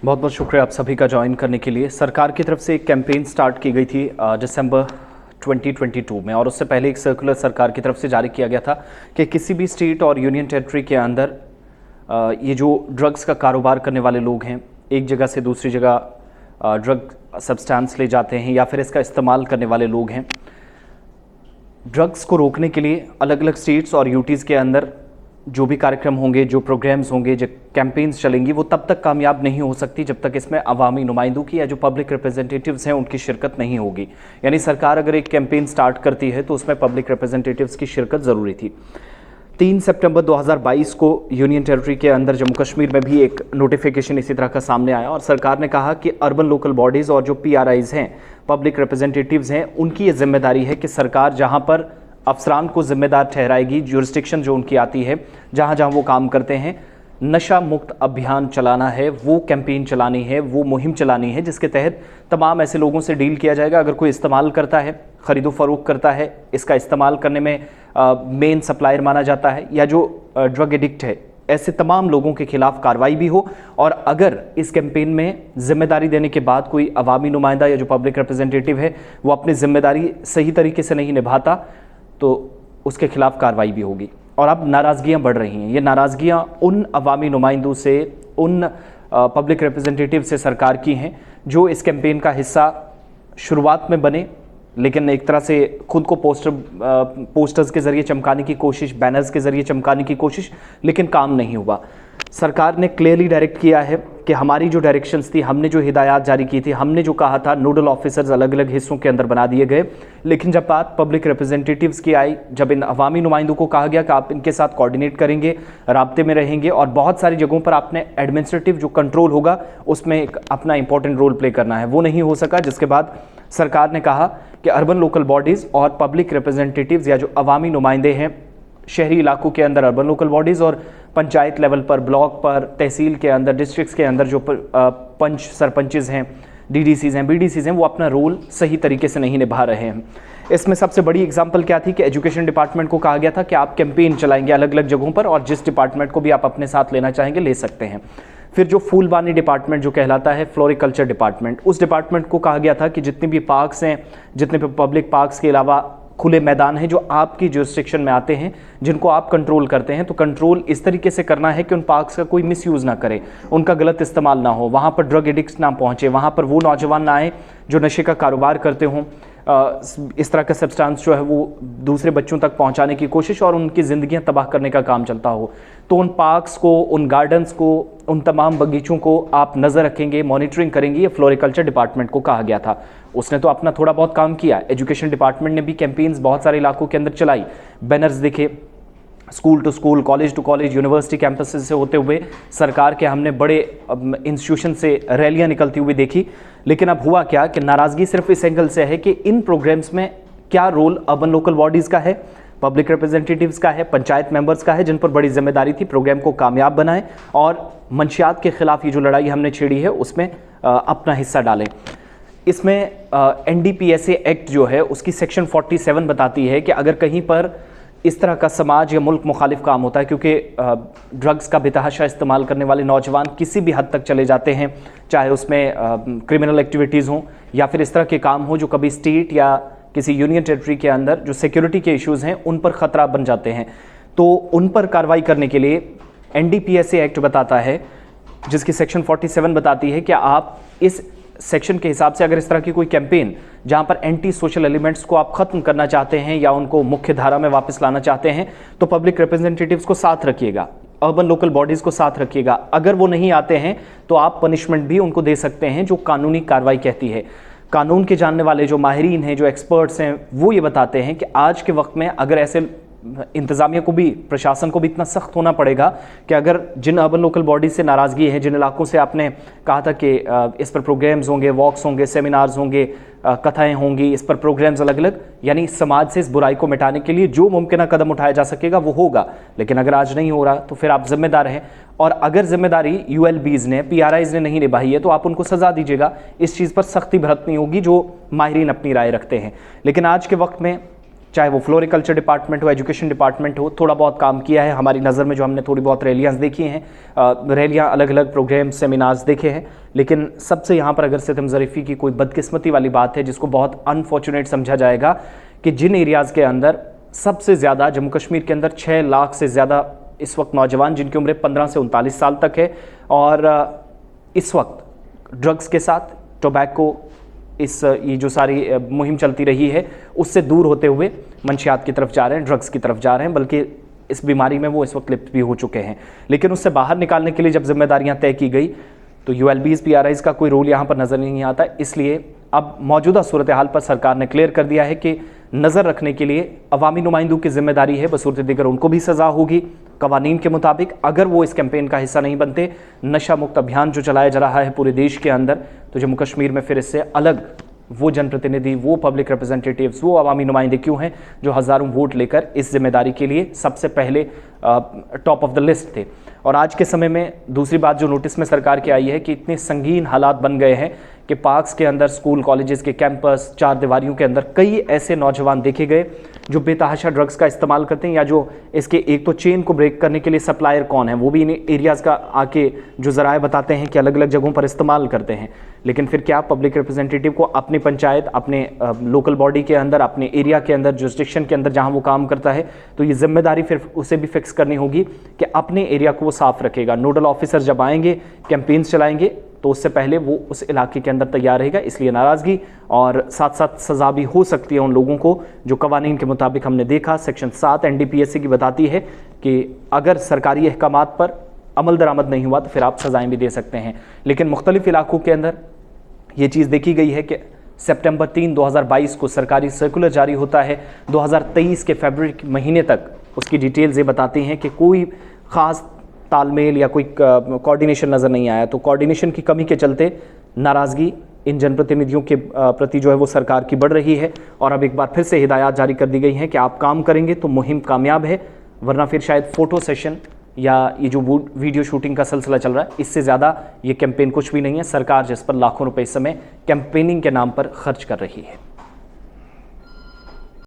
बहुत बहुत शुक्रिया आप सभी का ज्वाइन करने के लिए। सरकार की तरफ से एक कैंपेन स्टार्ट की गई थी दिसंबर 2022 में, और उससे पहले एक सर्कुलर सरकार की तरफ से जारी किया गया था कि किसी भी स्टेट और यूनियन टेरिटरी के अंदर ये जो ड्रग्स का कारोबार करने वाले लोग हैं, एक जगह से दूसरी जगह ड्रग सब्सटेंस ले जाते हैं या फिर इसका इस्तेमाल करने वाले लोग हैं, ड्रग्स को रोकने के लिए अलग अलग स्टेट्स और यूटीज़ के अंदर जो भी कार्यक्रम होंगे, जो प्रोग्राम्स होंगे, जो कैंपेन्स चलेंगी, वो तब तक कामयाब नहीं हो सकती जब तक इसमें अवामी नुमाइंदों की या जो पब्लिक रिप्रेजेंटेटिव्स हैं उनकी शिरकत नहीं होगी। यानी सरकार अगर एक कैंपेन स्टार्ट करती है तो उसमें पब्लिक रिप्रेजेंटेटिव्स की शिरकत ज़रूरी थी। 3 सितंबर 2022 को यूनियन टेरिटरी के अंदर जम्मू कश्मीर में भी एक नोटिफिकेशन इसी तरह का सामने आया और सरकार ने कहा कि अर्बन लोकल बॉडीज़ और जो PRIs हैं, पब्लिक रिप्रेजेंटेटिव्स हैं, उनकी ये जिम्मेदारी है कि सरकार जहाँ पर अफसरान को जिम्मेदार ठहराएगी, ज्यूरिस्डिक्शन जो उनकी आती है, जहाँ जहाँ वो काम करते हैं, नशा मुक्त अभियान चलाना है, वो कैंपेन चलानी है, वो मुहिम चलानी है जिसके तहत तमाम ऐसे लोगों से डील किया जाएगा। अगर कोई इस्तेमाल करता है, ख़रीदो फरोख्त करता है, इसका इस्तेमाल करने में मेन सप्लायर माना जाता है, या जो ड्रग एडिक्ट है, ऐसे तमाम लोगों के खिलाफ कार्रवाई भी हो। और अगर इस कैंपेन में जिम्मेदारी देने के बाद कोई अवामी नुमाइंदा या जो पब्लिक रिप्रेजेंटेटिव है वो अपनी जिम्मेदारी सही तरीके से नहीं निभाता तो उसके खिलाफ कार्रवाई भी होगी। और अब नाराज़गियाँ बढ़ रही हैं। ये नाराज़गियाँ उन अवामी नुमाइंदों से, उन पब्लिक रिप्रेजेंटेटिव से सरकार की हैं जो इस कैंपेन का हिस्सा शुरुआत में बने, लेकिन एक तरह से खुद को पोस्टर्स के ज़रिए चमकाने की कोशिश, बैनर्स के ज़रिए चमकाने की कोशिश, लेकिन काम नहीं हुआ। सरकार ने क्लियरली डायरेक्ट किया है कि हमारी जो डायरेक्शंस थी, हमने जो हिदायत जारी की थी, हमने जो कहा था, नोडल ऑफिसर्स अलग अलग हिस्सों के अंदर बना दिए गए। लेकिन जब बात पब्लिक रिप्रेजेंटेटिव्स की आई, जब इन अवामी नुमाइंदों को कहा गया कि आप इनके साथ कोऑर्डिनेट करेंगे, राब्ते में रहेंगे और बहुत सारी जगहों पर आपने एडमिनिस्ट्रेटिव जो कंट्रोल होगा उसमें एक अपना इंपॉर्टेंट रोल प्ले करना है, वो नहीं हो सका। जिसके बाद सरकार ने कहा कि अर्बन लोकल बॉडीज़ और पब्लिक रिप्रेजेंटेटिव्स या जो अवामी नुमाइंदे हैं शहरी इलाकों के अंदर, अर्बन लोकल बॉडीज़ और पंचायत लेवल पर, ब्लॉक पर, तहसील के अंदर, डिस्ट्रिक्ट्स के अंदर जो पंच सरपंचेज़ हैं, DDCs हैं, BDCs हैं, वो अपना रोल सही तरीके से नहीं निभा रहे हैं। इसमें सबसे बड़ी एग्जांपल क्या थी कि एजुकेशन डिपार्टमेंट को कहा गया था कि आप कैंपेन चलाएंगे अलग अलग जगहों पर और जिस डिपार्टमेंट को भी आप अपने साथ लेना चाहेंगे ले सकते हैं। फिर जो फूलबानी डिपार्टमेंट जो कहलाता है, फ्लोरिकल्चर डिपार्टमेंट, उस डिपार्टमेंट को कहा गया था कि जितने भी पार्क्स हैं, जितने भी पब्लिक पार्क्स के अलावा खुले मैदान हैं जो आपकी जुरिस्डिक्शन में आते हैं, जिनको आप कंट्रोल करते हैं, तो कंट्रोल इस तरीके से करना है कि उन पार्क्स का कोई मिसयूज़ ना करे, उनका गलत इस्तेमाल ना हो, वहाँ पर ड्रग एडिक्ट्स ना पहुँचे, वहाँ पर वो नौजवान ना आए जो नशे का कारोबार करते हों, इस तरह का सब्सटेंस जो है वो दूसरे बच्चों तक पहुंचाने की कोशिश और उनकी ज़िंदगियां तबाह करने का काम चलता हो। तो उन पार्क्स को, उन गार्डन्स को, उन तमाम बगीचों को आप नज़र रखेंगे, मॉनिटरिंग करेंगे, ये फ्लोरिकल्चर डिपार्टमेंट को कहा गया था। उसने तो अपना थोड़ा बहुत काम किया। एजुकेशन डिपार्टमेंट ने भी कैंपेन्स बहुत सारे इलाकों के अंदर चलाई, बैनर्स दिखे, school to school, college to college, university campuses से होते हुए सरकार के हमने बड़े इंस्टीट्यूशन से रैलियां निकलती हुई देखी। लेकिन अब हुआ क्या कि नाराज़गी सिर्फ इस एंगल से है कि इन प्रोग्राम्स में क्या रोल अर्बन लोकल बॉडीज़ का है, पब्लिक रिप्रेजेंटेटिव्स का है, पंचायत मेंबर्स का है, जिन पर बड़ी जिम्मेदारी थी प्रोग्राम को कामयाब बनाएं और मंशियात के खिलाफ ये जो लड़ाई हमने छेड़ी है उसमें अपना हिस्सा डालें। इसमें NDPSA एक्ट जो है उसकी सेक्शन 47 बताती है कि अगर कहीं पर इस तरह का समाज या मुल्क मुखालिफ काम होता है, क्योंकि ड्रग्स का बेतहाशा इस्तेमाल करने वाले नौजवान किसी भी हद तक चले जाते हैं, चाहे उसमें क्रिमिनल एक्टिविटीज़ हों या फिर इस तरह के काम हो जो कभी स्टेट या किसी यूनियन टेरिटरी के अंदर जो सिक्योरिटी के इश्यूज़ हैं उन पर ख़तरा बन जाते हैं, तो उन पर कार्रवाई करने के लिए NDPSA एक्ट बताता है, जिसकी सेक्शन 47 बताती है कि आप इस सेक्शन के हिसाब से अगर इस तरह की कोई कैंपेन जहां पर एंटी सोशल एलिमेंट्स को आप ख़त्म करना चाहते हैं या उनको मुख्य धारा में वापस लाना चाहते हैं तो पब्लिक रिप्रेजेंटेटिव्स को साथ रखिएगा, अर्बन लोकल बॉडीज़ को साथ रखिएगा। अगर वो नहीं आते हैं तो आप पनिशमेंट भी उनको दे सकते हैं, जो कानूनी कार्रवाई कहती है। कानून के जानने वाले जो माहिरीन हैं, जो एक्सपर्ट्स हैं, वो ये बताते हैं कि आज के वक्त में अगर ऐसे इंतज़ामिया को भी, प्रशासन को भी इतना सख्त होना पड़ेगा कि अगर जिन अर्बन लोकल बॉडीज़ से नाराज़गी है, जिन इलाकों से आपने कहा था कि इस पर प्रोग्राम्स होंगे, वॉक्स होंगे, सेमिनार्स होंगे, कथाएं होंगी, इस पर प्रोग्राम्स अलग अलग, यानी समाज से इस बुराई को मिटाने के लिए जो मुमकिन कदम उठाया जा सकेगा वो होगा। लेकिन अगर आज नहीं हो रहा तो फिर आप जिम्मेदार हैं, और अगर जिम्मेदारी ULBs ने, PRIs ने नहीं निभाई है तो आप उनको सज़ा दीजिएगा। इस चीज़ पर सख्ती बरतनी होगी जो माहिरीन अपनी राय रखते हैं। लेकिन आज के वक्त में चाहे वो फ्लोरिकल्चर डिपार्टमेंट हो, एजुकेशन डिपार्टमेंट हो, थोड़ा बहुत काम किया है। हमारी नज़र में जो हमने थोड़ी बहुत रैलियाँ देखी हैं, रैलियाँ अलग अलग प्रोग्राम सेमिनार्स देखे हैं, लेकिन सबसे यहाँ पर अगर सितम ज़रीफ़ी की कोई बदकिस्मती वाली बात है जिसको बहुत अनफॉर्चुनेट समझा जाएगा कि जिन एरियाज़ के अंदर सबसे ज़्यादा जम्मू कश्मीर के अंदर 6 लाख से ज़्यादा इस वक्त नौजवान जिनकी उम्र 15 से 39 साल तक है और इस वक्त ड्रग्स के साथ टोबैको ये जो सारी मुहिम चलती रही है उससे दूर होते हुए मंशियात की तरफ जा रहे हैं, ड्रग्स की तरफ जा रहे हैं, बल्कि इस बीमारी में वो इस वक्त लिप्त भी हो चुके हैं। लेकिन उससे बाहर निकालने के लिए जब जिम्मेदारियां तय की गई तो ULBs PRIs का कोई रोल यहाँ पर नज़र नहीं आता। इसलिए अब मौजूदा सूरत हाल पर सरकार ने क्लियर कर दिया है कि नज़र रखने के लिए अवामी नुमाइंदों की जिम्मेदारी है, बसूरत दीगर उनको भी सज़ा होगी कवानीन के मुताबिक। अगर वो इस कैंपेन का हिस्सा नहीं बनते, नशा मुक्त अभियान जो चलाया जा रहा है पूरे देश के अंदर, तो जम्मू कश्मीर में फिर इससे अलग वो जनप्रतिनिधि, वो पब्लिक रिप्रेजेंटेटिव्स, वो अवामी नुमाइंदे क्यों हैं जो हज़ारों वोट लेकर इस जिम्मेदारी के लिए सबसे पहले टॉप ऑफ द लिस्ट थे। और आज के समय में दूसरी बात जो नोटिस में सरकार की आई है कि इतने संगीन हालात बन गए हैं कि पार्क्स के अंदर, स्कूल कॉलेजेस के कैंपस, 4 दीवारियों के अंदर कई ऐसे नौजवान देखे गए जो बेतहाशा ड्रग्स का इस्तेमाल करते हैं, या जो इसके एक तो चेन को ब्रेक करने के लिए सप्लायर कौन है वो भी इन एरियाज़ का आके जो ज़राए बताते हैं कि अलग अलग जगहों पर इस्तेमाल करते हैं। लेकिन फिर क्या पब्लिक रिप्रेजेंटेटिव को अपनी पंचायत, अपने लोकल बॉडी के अंदर, अपने एरिया के अंदर, जुरिस्डिक्शन के अंदर जहाँ वो काम करता है, तो ये जिम्मेदारी फिर उसे भी फिक्स करनी होगी कि अपने एरिया को वो साफ रखेगा। नोडल ऑफिसर जब आएंगे, कैंपेन्स चलाएंगे, तो उससे पहले वो उस इलाके के अंदर तैयार रहेगा। इसलिए नाराज़गी और साथ साथ सज़ा भी हो सकती है उन लोगों को जो कवानीन के मुताबिक हमने देखा। सेक्शन 7 NDPSA की बताती है कि अगर सरकारी अहकामात पर अमल दरामद नहीं हुआ तो फिर आप सज़ाएँ भी दे सकते हैं। लेकिन मुख्तलिफ इलाकों के अंदर ये चीज़ देखी गई है कि सितंबर 3, 2022 को सरकारी सर्कुलर जारी होता है। 2023 के फरवरी के महीने तक उसकी डिटेल्स ये बताती हैं कि कोई ख़ास तालमेल या कोई कोऑर्डिनेशन नज़र नहीं आया। तो कोऑर्डिनेशन की कमी के चलते नाराज़गी इन जनप्रतिनिधियों के प्रति जो है वो सरकार की बढ़ रही है। और अब एक बार फिर से हिदायत जारी कर दी गई हैं कि आप काम करेंगे तो मुहिम कामयाब है, वरना फिर शायद फ़ोटो सेशन या ये जो वीडियो शूटिंग का सिलसिला चल रहा है, इससे ज़्यादा ये कैंपेन कुछ भी नहीं है। सरकार जिस पर लाखों रुपए इस समय कैंपेनिंग के नाम पर खर्च कर रही है।